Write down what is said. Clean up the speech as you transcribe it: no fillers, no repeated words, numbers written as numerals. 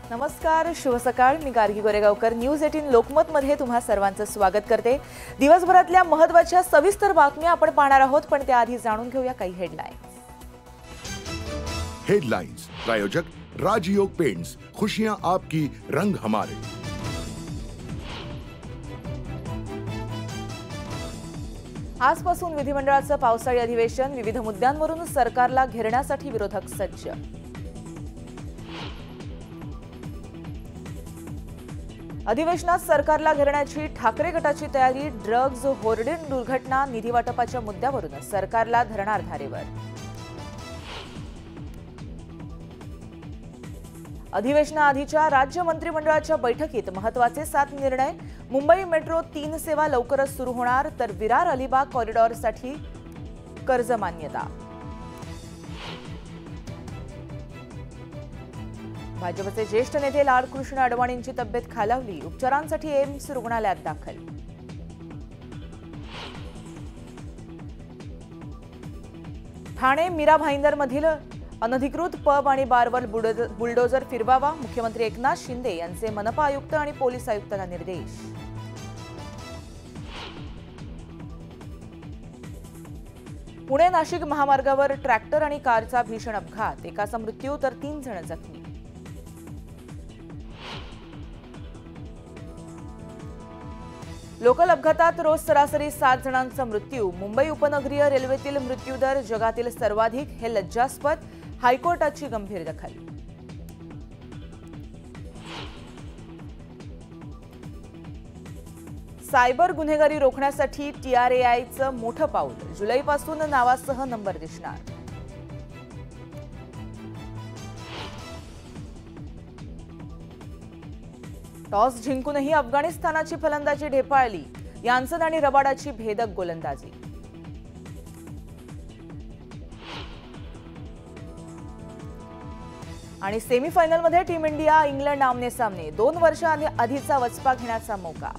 नमस्कार, शुभ सकाळ. मी गार्गी गोरेगावकर. न्यूज 18 लोकमत मध्ये तुम्हा सर्वांचं स्वागत करते. दिवसभरातल्या महत्त्वाच्या सविस्तर बातम्या आपण पाहणार आहोत, पण त्याआधी जाणून घेऊया काही हेडलाईन्स. हेडलाइंस प्रायोजक राजयोग पेंट्स, खुशियां आपकी, रंग हमारे. आजपासून विधिमंडळाचं पावसाळी अधिवेशन. विविध मुद्द्यांवरून सरकारला घेरण्यासाठी विरोधक सज्ज. अधिवेशनात सरकारला घेरण्याची ठाकरे गटाची तयारी. ड्रग्ज होर्डिंग दुर्घटना निधी वाटपाच्या मुद्द्यावरून सरकारला धरणार धारेवर. अधिवेशनाआधीच्या राज्य मंत्रिमंडळाच्या बैठकीत महत्त्वाचे 7 निर्णय. मुंबई मेट्रो 3 सेवा लवकरच सुरू होणार, तर विरार अलिबाग कॉरिडॉरसाठी कर्ज मान्यता. भाजपचे ज्येष्ठ नेते लालकृष्ण अडवाणींची तब्येत खालावली. उपचारांसाठी एम्स रुग्णालयात दाखल. ठाणे मीरा भाईंदरमधील अनधिकृत पब आणि बारवर बुलडोजर फिरवावा. मुख्यमंत्री एकनाथ शिंदे यांचे मनपा आयुक्त आणि पोलीस आयुक्तांना निर्देश. पुणे नाशिक महामार्गावर ट्रॅक्टर आणि कारचा भीषण अपघात. एकाचा मृत्यू तर 3 जण जखमी. लोकल अपघातात रोज सरासरी 7 जणांचा मृत्यू. मुंबई उपनगरीय रेल्वेतील मृत्यूदर जगातील सर्वाधिक, हे लज्जास्पद. हायकोर्टाची गंभीर दखल. सायबर गुन्हेगारी रोखण्यासाठी TRAIचं मोठं पाऊल. जुलैपासून नावासह नंबर दिसणार. टॉस जिंकूनही अफगाणिस्तानाची फलंदाजी ढेपाळली. यान्सन आणि रबाडाची भेदक गोलंदाजी. आणि सेमीफायनलमध्ये टीम इंडिया इंग्लंड आमने सामने. 2 वर्षांआधीचा वचपा घेण्याचा मौका.